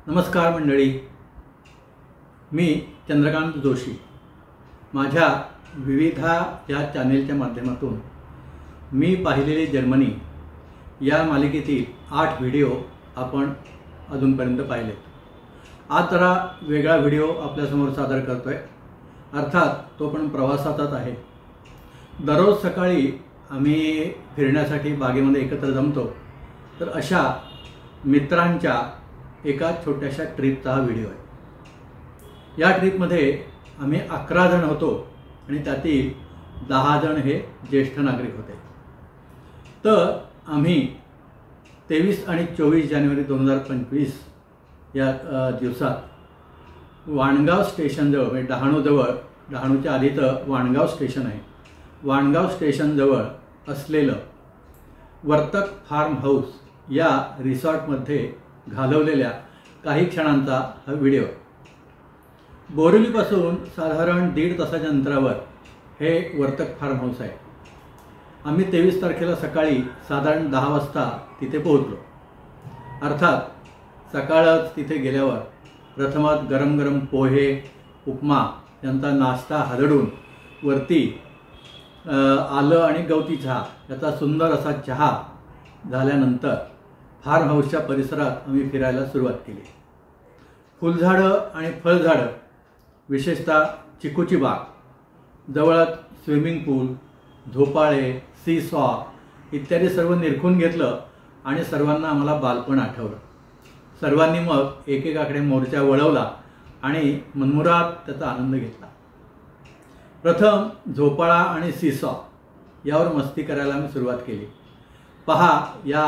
नमस्कार मंडळी, मी चंद्रकांत जोशी। माझ्या विविधा या चॅनेलच्या माध्यमातून मी पाहिलेले जर्मनी या मालिकेतील 8 व्हिडिओ आपण अजूनपर्यंत पाहिलेत। आज जरा वेगळा व्हिडिओ आपल्यासमोर सादर करतोय, अर्थात तो पण प्रवासाचाच आहे। दररोज सकाळी आम्ही फिरण्यासाठी बागेमध्ये एकत्र जमतो, तर अशा मित्रांच्या एका छोट्याशा ट्रिपचा हा व्हिडिओ आहे। या ट्रिपमध्ये आम्ही 11 जण होतो आणि त्यातील 10 जण हे ज्येष्ठ नागरिक होते। तर आम्ही 23 आणि 24 जानेवारी 2025 या दिवसात वाणगाव स्टेशनजवळ, म्हणजे डहाणूजवळ, डहाणूच्या आधीचं वाणगाव स्टेशन आहे, वाणगाव स्टेशनजवळ असलेलं वर्तक फार्म हाऊस या रिसॉर्टमध्ये घालवलेल्या काही क्षणांचा हा व्हिडिओ। बोरिवलीपासून साधारण 1.5 तासाच्या अंतरावर हे वर्तक फार्म हाऊस आहे। आम्ही 23 तारखेला सकाळी साधारण 10 वाजता तिथे पोहोचलो। अर्थात सकाळच तिथे गेल्यावर प्रथमच गरम गरम पोहे, उपमा यांचा नाश्ता हादडून वरती आलं आणि गवती चहा याचा सुंदर असा चहा झाल्यानंतर फार्म हाऊसच्या परिसरात आम्ही फिरायला सुरुवात केली। फुलझाडं आणि फळझाडं, विशेषतः चिकूची बाग, जवळच स्विमिंग पूल, झोपाळे, सी सॉ इत्यादी सर्व निरखून घेतलं आणि सर्वांना आम्हाला बालपण आठवलं। सर्वांनी मग एकेकाकडे मोर्चा वळवला आणि मनमुराद त्याचा आनंद घेतला। प्रथम झोपाळा आणि सी सॉ यावर मस्ती करायला आम्ही सुरुवात केली। पहा, या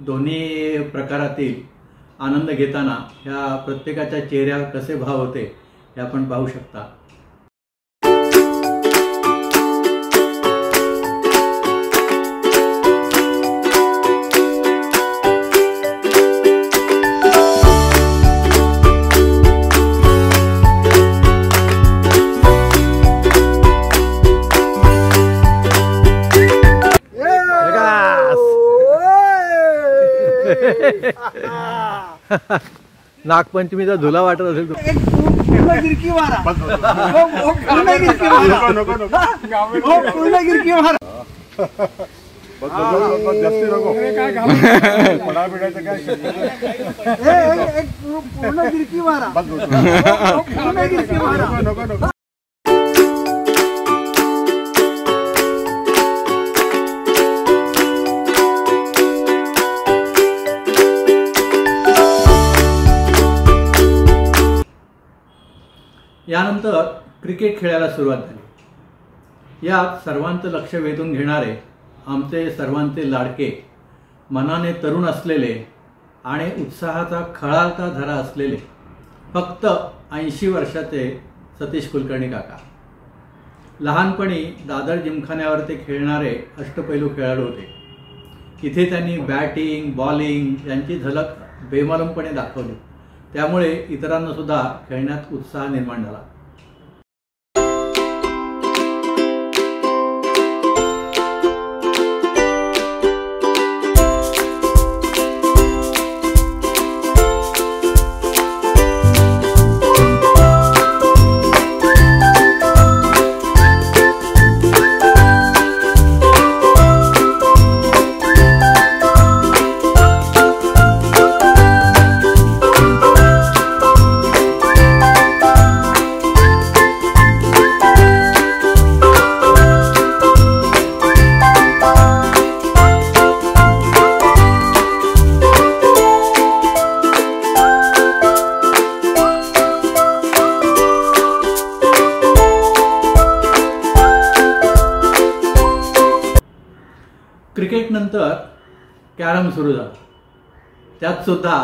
दोन्ही प्रकारातील आनंद घेताना ह्या प्रत्येकाच्या चेहऱ्यावर कसे भाव होते हे आपण पाहू शकता। नागपंचमीचा झुला वाटत असेल तो। पूर्ण गिरकी मारा, पूर्ण गिरकी मारा, पूर्ण गिरकी मारा। जास्ती नको पडा बिडायचं काय, पूर्ण गिरकी मारा, पूर्ण गिरकी मारा। नको नको। यानंतर क्रिकेट खेळायला सुरुवात झाली। यात सर्वांचं लक्ष वेधून घेणारे आमचे सर्वांचे लाडके, मनाने तरुण असलेले आणि उत्साहाचा खळाळता धरा असलेले फक्त 80 वर्षाचे सतीश कुलकर्णी काका। लहानपणी दादर जिमखान्यावर ते खेळणारे अष्टपैलू खेळाडू होते। इथे त्यांनी बॅटिंग, बॉलिंग यांची झलक बेमलमपणे दाखवली, त्यामुळे इतरांना सुद्धा खेळण्यात उत्साह निर्माण झाला। क्रिकेट नंतर कॅरम सुरू झाला। त्यात सुद्धा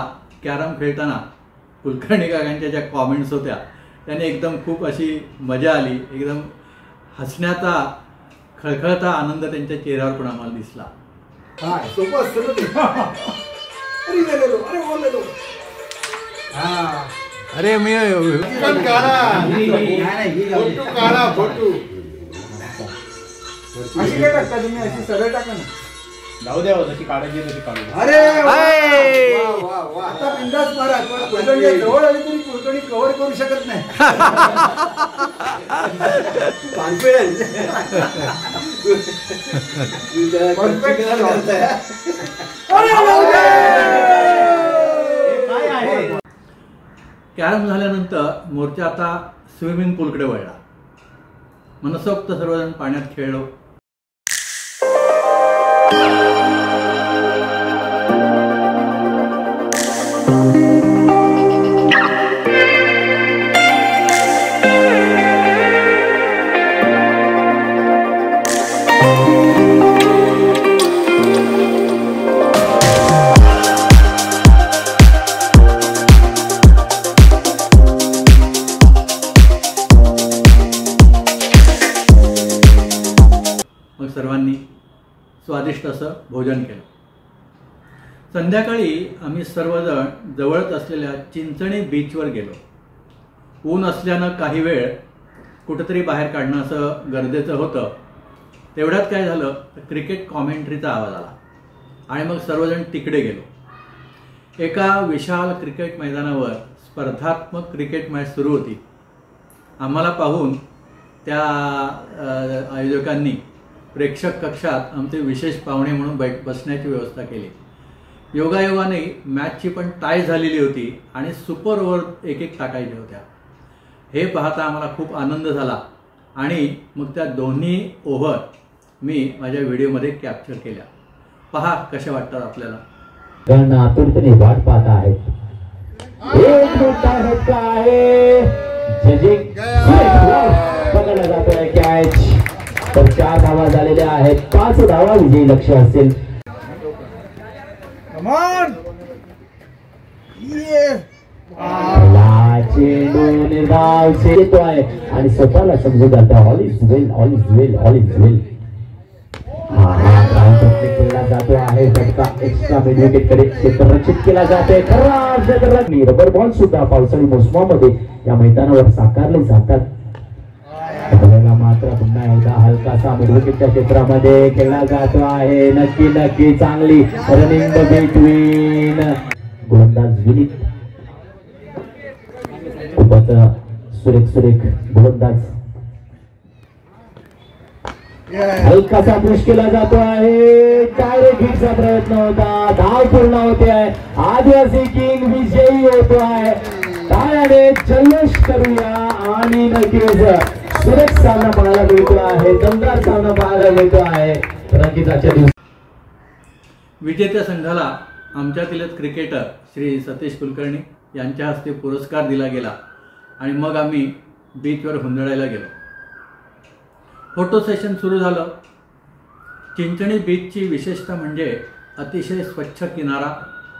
कॅरम खेळताना कुलकर्णी काकांच्या ज्या कॉमेंट्स होत्या त्याने एकदम खूप अशी मजा आली। एकदम हसण्याचा खळखळता आनंद त्यांच्या चेहऱ्यावर पण आम्हाला दिसला। सोपं असतं ना ते। अरे मी अशी काय टाकता तुम्ही? अशी सरळ टाका ना। जाऊ द्या जशी काढायची तशी काढू. अरे आता बिंदास मारा. पण कुलकर्णी जवळ आली तरी कुलकर्णी कव्हर करू शकत नाही. कॉन्फिडन्स कॅरम झाल्यानंतर मोर्चा आता स्विमिंग पूलकडे वळला. मनसोक्त सर्वजण पाण्यात खेळलो. मग सर्वांनी स्वादिष्ट असं भोजन केलं. संध्याकाळी आम्ही सर्वजण जवळच असलेल्या चिंचणी बीचवर गेलो. ऊन असल्यानं काही वेळ कुठंतरी बाहेर काढणं असं गरजेचं होतं. तेवढ्यात काय झालं तर क्रिकेट कॉमेंट्रीचा आवाज आला आणि मग सर्वजण तिकडे गेलो. एका विशाल क्रिकेट मैदानावर स्पर्धात्मक क्रिकेट मॅच सुरू होती. आम्हाला पाहून त्या आयोजकांनी प्रेक्षक कक्षात आमचे विशेष पाहुणे म्हणून बसण्याची व्यवस्था केली. योगायोगाने मॅचची पण टाय झालेली होती आणि सुपर ओव्हर एक टाकायच्या होत्या. हे पाहता आम्हाला खूप आनंद झाला आणि मग त्या दोन्ही ओव्हर मी माझ्या व्हिडिओमध्ये कॅप्चर केल्या. पहा कशा वाटतात आपल्याला. गण आतुरतेने वाट पाहत आहेत. एक मोठा धक्का आहे. पकडला जातोय कॅच. तर 4 धावा झालेल्या आहेत. 5 धावा विजयी लक्ष असेल. चेंडू निर्धाव येतोय आणि स्वतःला समजून जातो. All is well, all is well, all is well. केला जातो आहे. फटका एक्स्ट्रा मिड विकेट कडे क्षेत्ररक्षित केला जातोय. खराब रबर बॉल सुद्धा पावसाळी मोसमामध्ये या मैदानावर साकारले जातात. मात्र पुन्हा एकदा हलकासा मिड विकेटच्या क्षेत्रामध्ये खेळला जातो आहे. नक्की चांगली रनिंग बिटवीन गोलंदाज विनीत. खूपच सुरेख गोलंदाज. हलकासा पुश केला जातो आहे. डायरेक्ट हिटचा प्रयत्न होता. धाव पूर्ण होते आहे. आदिवासी किंग विजयी होतो आहे. टाळ्याने जल्लोष करूया आणि नक्कीच सुरेख सामना पाहायला मिळतो आहे. दमदार सामना पाहायला मिळतो आहे. रंगीताच्या दिवशी विजेत्या संघाला आमच्यातीलच क्रिकेटर श्री सतीश कुलकर्णी यांच्या हस्ते पुरस्कार दिला गेला आणि मग आम्ही बीचवर हुंदडायला गेलो. फोटो सेशन सुरू झालं. चिंचणी बीचची विशेषता म्हणजे अतिशय स्वच्छ किनारा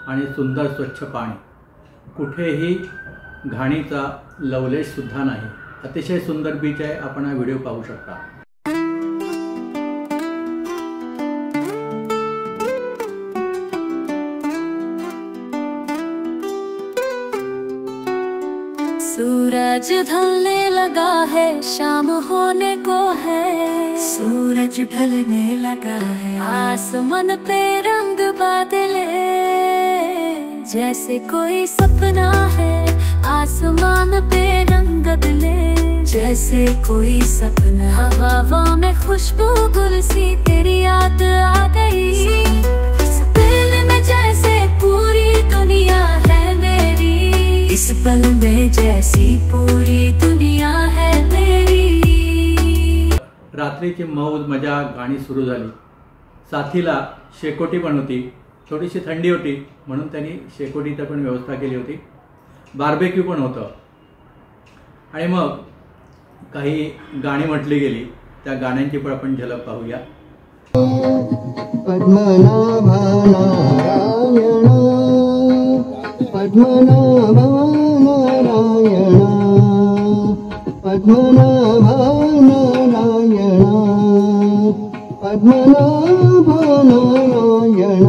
आणि सुंदर स्वच्छ पाणी. कुठेही घाणीचा लवलेशसुद्धा नाही. अतिशय सुंदर बीच आहे. आपण हा व्हिडिओ पाहू शकता. सूरज ढलने लगा है, शाम होने को है। सूरज ढलने लगा है, आसमान पे रंग बादले, जैसे कोई सपना है। आसमान पे रंग बदले, जैसे कोई सपना। हवा में खुशबू गुल सी तेरी याद आ गई। इस दिल में जैसे पूरी दुनिया है मेरी, इस पल में जैसी पूरी दुनिया है मेरी। रात्रीची मौज मजा गाणी सुरू झाली. साथीला शेकोटी पण होती. थोडीशी थंडी होती म्हणून त्यांनी शेकोटीची पण व्यवस्था केली होती. बार्बेक्यू पण होतं. आणि मग काही गाणी म्हटली गेली. त्या गाण्यांची पण आपण झलक पाहूया. पद्मनाभा नारायण, पद्मनाभा नारायण, पद्मनाभा नारायण, पद्मनाभा नारायण,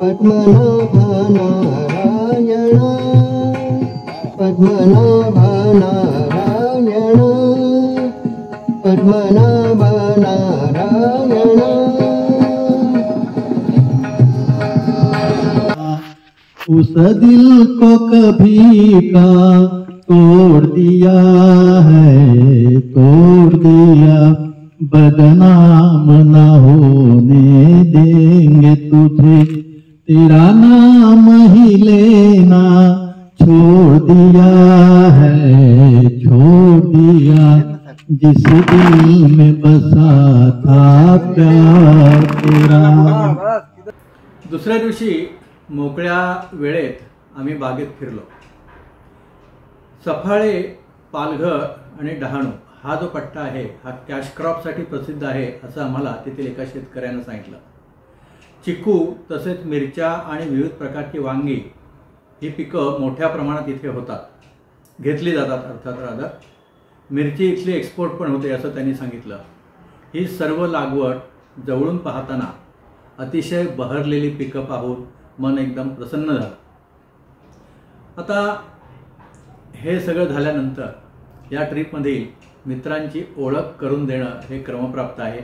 पद्मनाभा नारायण, पद्मनाभा नारायण, पद्मनाभा नारायण, उस दिल को कभी का तोड़ दिया है, तोड़ दिया। बदनाम ना होने देंगे तुझे, तेरा नाम ही लेना छोड़ दिया है, छोड़ दिया। जिस दिल में बसा था प्यार तेरा। दुसऱ्या दिवशी मोकळ्या वेळेत आम्ही बागेत फिरलो. सफाळे, पालघर आणि डहाणू हा जो पट्टा आहे हा कॅश क्रॉपसाठी प्रसिद्ध आहे असं आम्हाला तेथील एका शेतकऱ्यानं सांगितलं. चिकू तसेच मिरच्या आणि विविध प्रकारची वांगी ही पिकं मोठ्या प्रमाणात इथे होतात, घेतली जातात अर्थात रादर. मिरची इथली एक्सपोर्ट पण होते असं त्यांनी सांगितलं. ही सर्व लागवड जवळून पाहताना अतिशय बहरलेली पिकं पाहून मन एकदम प्रसन्न झालं. आता हे सगळं झाल्यानंतर या ट्रीपमधील मित्रांची ओळख करून देणं हे क्रमप्राप्त आहे.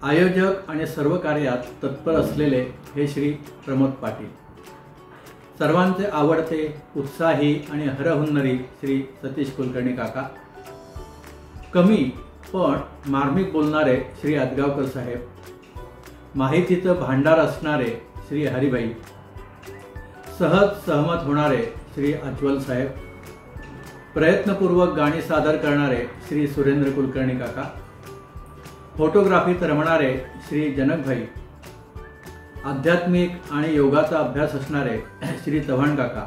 आयोजक आणि सर्व कार्यात तत्पर असलेले हे श्री प्रमोद पाटील, सर्वांचे आवडते, उत्साही आणि हरहुन्नरी श्री सतीश कुलकर्णी काका, कमी पण मार्मिक बोलणारे श्री आदगावकर साहेब, माहितीचं भांडार असणारे श्री हरिभाई, सहज सहमत होणारे श्री अज्वल साहेब, प्रयत्नपूर्वक गाणी सादर करणारे श्री सुरेंद्र कुलकर्णी काका, फोटोग्राफीत रमणारे श्री जनकभाई, आध्यात्मिक आणि योगाचा अभ्यास असणारे श्री चव्हाण काका,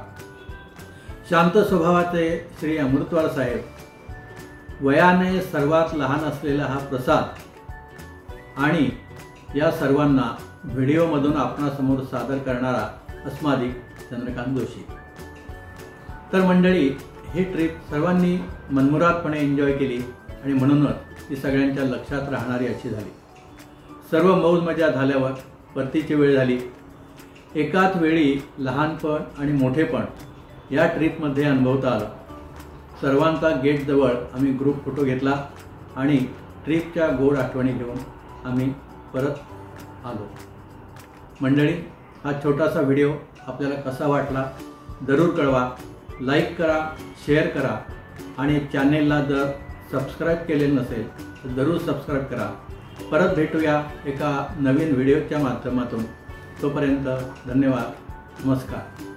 शांत स्वभावाचे श्री अमृतवाल साहेब, वयाने सर्वात लहान असलेला हा प्रसाद आणि या सर्वांना व्हिडिओमधून आपणासमोर सादर करणारा अस्मादिक चंद्रकांत जोशी. तर मंडळी, ही ट्रिप सर्वांनी मनमुरादपणे एन्जॉय केली आणि म्हणूनच ती सगळ्यांच्या लक्षात राहणारी अशी झाली. सर्व मौज मजा झाल्यावर परतीची वेळ झाली. एकाच वेळी लहानपण आणि मोठेपण या ट्रिपमध्ये अनुभवता आलं. सर्वांचा गेटजवळ आम्ही ग्रुप फोटो घेतला आणि ट्रिपच्या गोड आठवणी घेऊन आम्ही परत आलो. मंडळी, हा छोटासा व्हिडिओ आपल्याला कसा वाटला जरूर कळवा. लाईक करा, शेअर करा आणि चॅनेलला जर सबस्क्राईब केलेलं नसेल तर जरूर सबस्क्राईब करा. परत भेटूया एका नवीन व्हिडिओच्या माध्यमातून. तोपर्यंत धन्यवाद, नमस्कार.